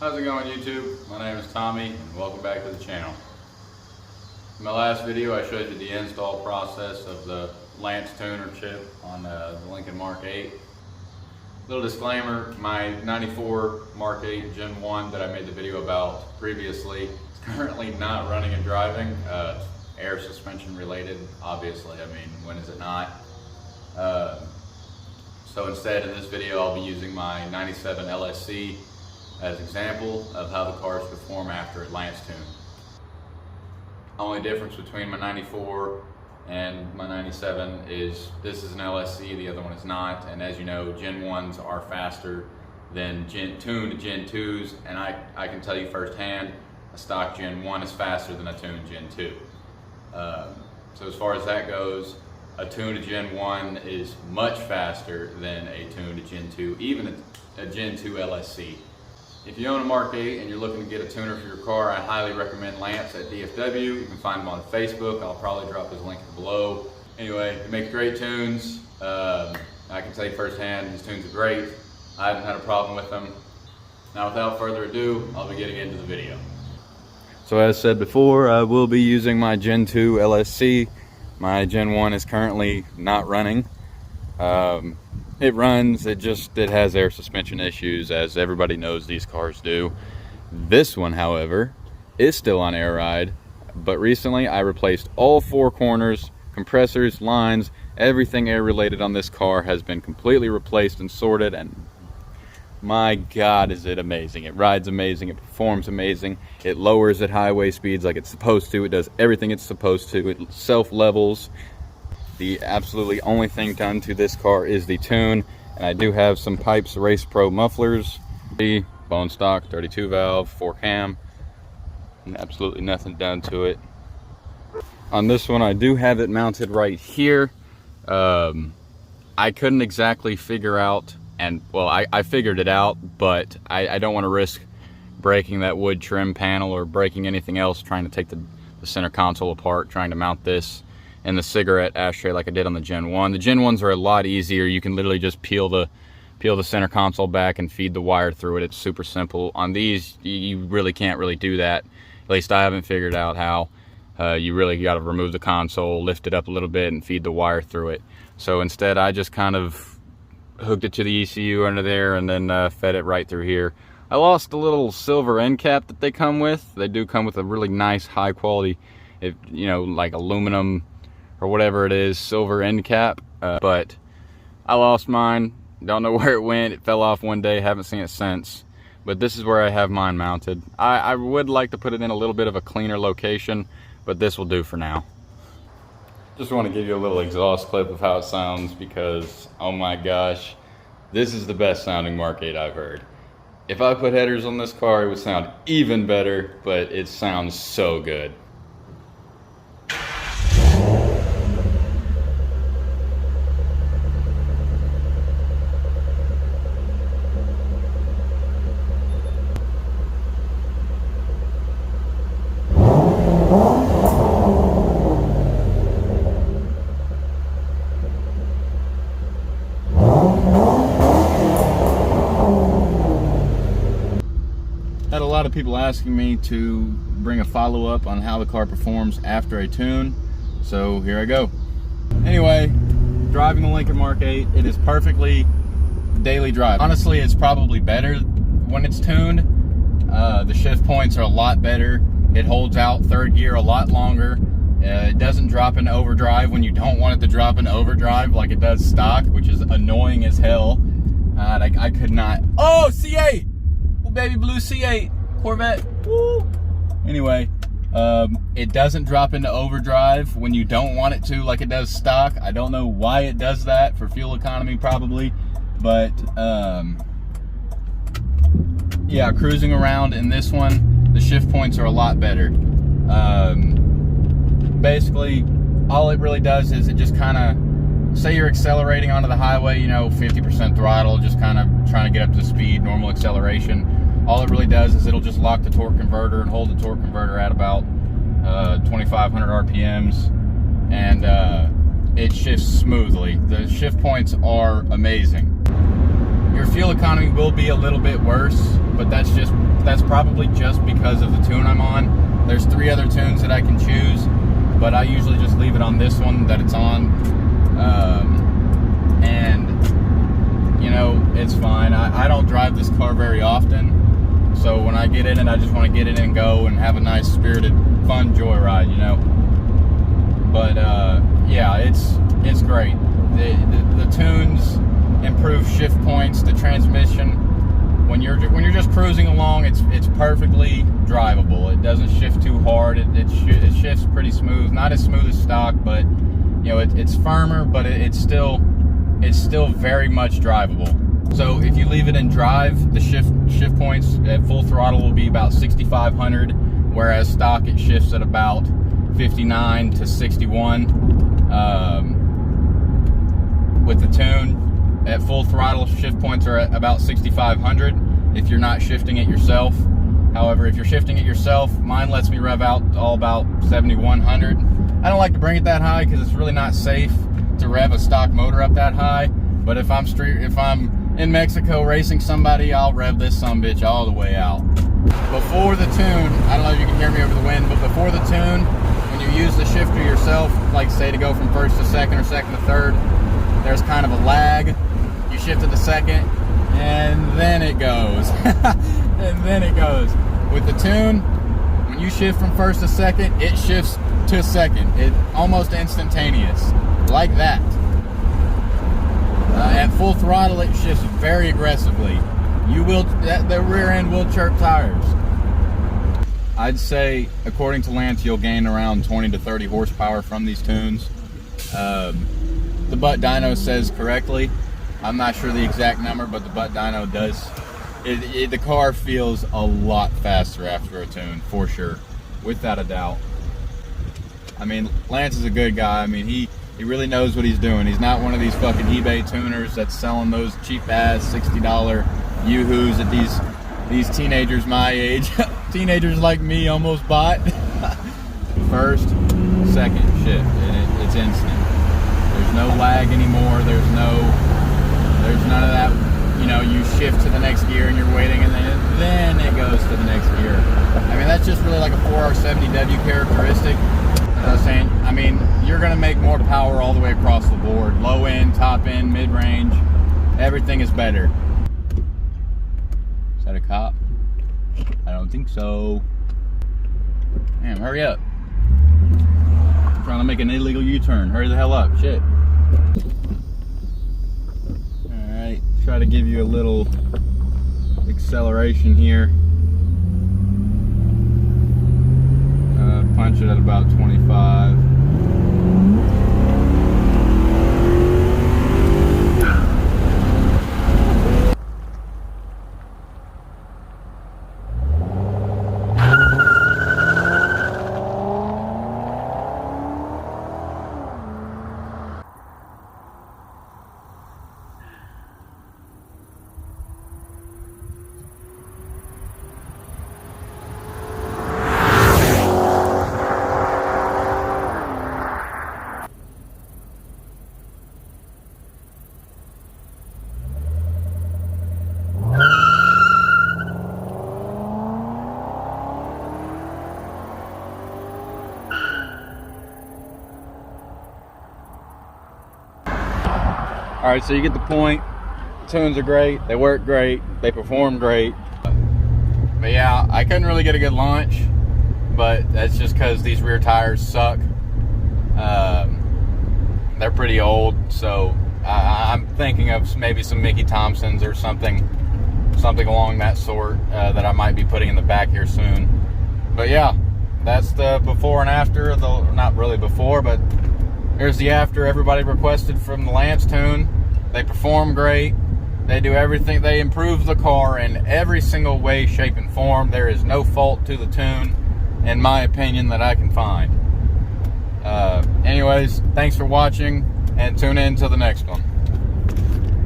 How's it going, YouTube? My name is Tommy and welcome back to the channel. In my last video I showed you the install process of the Lance tuner chip on the Lincoln Mark 8. Little disclaimer, my 94 Mark 8 Gen 1 that I made the video about previously is currently not running and driving. It's air suspension related, obviously. I mean, when is it not? So instead in this video I'll be using my 97 LSC as an example of how the cars perform after a Lance tune. Only difference between my 94 and my 97 is this is an LSC, the other one is not, and as you know, Gen 1s are faster than tuned Gen 2s, and I can tell you firsthand, a stock Gen 1 is faster than a tuned Gen 2. So as far as that goes, a tuned Gen 1 is much faster than a tuned Gen 2, even a Gen 2 LSC. If you own a Mark 8 and you're looking to get a tuner for your car, I highly recommend Lance at DFW. You can find him on Facebook. I'll probably drop his link below. Anyway, he makes great tunes. I can tell you firsthand, his tunes are great. I haven't had a problem with them. Now, without further ado, I'll be getting into the video. So as said before, I will be using my Gen 2 LSC. My Gen 1 is currently not running. It runs, it has air suspension issues, as everybody knows these cars do. This one, however, is still on air ride, but recently I replaced all four corners, compressors, lines, everything air related on this car has been completely replaced and sorted, and my God, is it amazing. It rides amazing, it performs amazing, it lowers at highway speeds like it's supposed to, it does everything it's supposed to, it self-levels. The absolutely only thing done to this car is the tune, and I do have some Pipes Race Pro mufflers, the bone stock 32 valve 4 cam, and absolutely nothing done to it. On this one I do have it mounted right here. I couldn't exactly figure out, and well, I figured it out, but I don't want to risk breaking that wood trim panel or breaking anything else trying to take the center console apart, trying to mount this in the cigarette ashtray like I did on the Gen 1. The Gen 1s are a lot easier. You can literally just peel the center console back and feed the wire through it. It's super simple. On these, you really can't do that. At least I haven't figured out how. You really got to remove the console, lift it up a little bit, and feed the wire through it. So instead, I just kind of hooked it to the ECU under there and then fed it right through here. I lost the little silver end cap that they come with. They do come with a really nice, high quality, like aluminum or whatever it is, silver end cap, but I lost mine. Don't know where it went. It fell off one day, haven't seen it since, but this is where I have mine mounted. I would like to put it in a little bit of a cleaner location, but this will do for now. Just want to give you a little exhaust clip of how it sounds, because oh my gosh, this is the best sounding Mark 8 I've heard. If I put headers on this car, it would sound even better, but it sounds so good. Had a lot of people asking me to bring a follow-up on how the car performs after a tune, so here I go. Anyway, driving the Lincoln Mark 8, it is perfectly daily drive. Honestly, it's probably better when it's tuned. The shift points are a lot better. It holds out third gear a lot longer. It doesn't drop in overdrive when you don't want it to drop in overdrive like it does stock, which is annoying as hell. I could not. Oh, C8! Baby blue C8 Corvette. Woo. Anyway, it doesn't drop into overdrive when you don't want it to like it does stock. I don't know why it does that, for fuel economy probably, but yeah, cruising around in this one, the shift points are a lot better. Basically all it really does is it just kind of, say you're accelerating onto the highway, 50% throttle, just kind of trying to get up to speed, normal acceleration. All it really does is it'll just lock the torque converter and hold the torque converter at about 2,500 RPMs, and it shifts smoothly. The shift points are amazing. your fuel economy will be a little bit worse, but that's probably just because of the tune I'm on. There's 3 other tunes that I can choose, but I usually just leave it on this one that it's on. And you know, it's fine. I don't drive this car very often, so when I get in it, I just want to get in and go and have a nice, spirited, fun joyride, you know. But yeah, it's great. The tunes improve shift points, the transmission. When you're just cruising along, it's perfectly drivable. It doesn't shift too hard. It shifts pretty smooth. Not as smooth as stock, but you know, it's firmer, but it's still very much drivable. So if you leave it in drive, the shift points at full throttle will be about 6,500, whereas stock it shifts at about 59 to 61. With the tune, at full throttle, shift points are at about 6,500 if you're not shifting it yourself. However, if you're shifting it yourself, mine lets me rev out all about 7,100. I don't like to bring it that high because it's really not safe to rev a stock motor up that high. But if I'm in Mexico racing somebody, I'll rev this sumbitch all the way out. Before the tune, I don't know if you can hear me over the wind, but before the tune, when you use the shifter yourself, like say to go from first to second or second to third, there's kind of a lag. You shift it to second, and then it goes. And then it goes. With the tune, when you shift from first to second, it shifts to second. It almost instantaneous, like that. At full throttle, it shifts very aggressively. The rear end will chirp tires. I'd say, according to Lance, you'll gain around 20 to 30 horsepower from these tunes. The butt dyno says correctly. I'm not sure the exact number, but the butt dyno does. The car feels a lot faster after a tune, for sure, without a doubt. I mean, Lance is a good guy. I mean, he really knows what he's doing. He's not one of these fucking eBay tuners that's selling those cheap-ass $60 Yoo-hoos that these teenagers my age, teenagers like me, almost bought. First, second shift, and it's instant. There's no lag anymore. There's none of that. You know, you shift to the next gear and you're waiting, and then it goes to the next gear. I mean, that's just really like a 4R70W characteristic. As I was saying, I mean, you're gonna make more power all the way across the board. Low end, top end, mid range, everything is better. Is that a cop? I don't think so. Damn, hurry up. I'm trying to make an illegal U-turn. Hurry the hell up, shit. Alright, try to give you a little acceleration here. Punch it at about 25. All right, so you get the point. Tunes are great, they work great, they perform great. But yeah, I couldn't really get a good launch, but that's just because these rear tires suck. They're pretty old, so I'm thinking of maybe some Mickey Thompsons or something along that sort that I might be putting in the back here soon. But yeah, that's the before and after. Though not really before, but here's the after everybody requested from the Lance tune. They perform great. They do everything. They improve the car in every single way, shape, and form. There is no fault to the tune, in my opinion, that I can find. Anyways, thanks for watching, and tune in to the next one.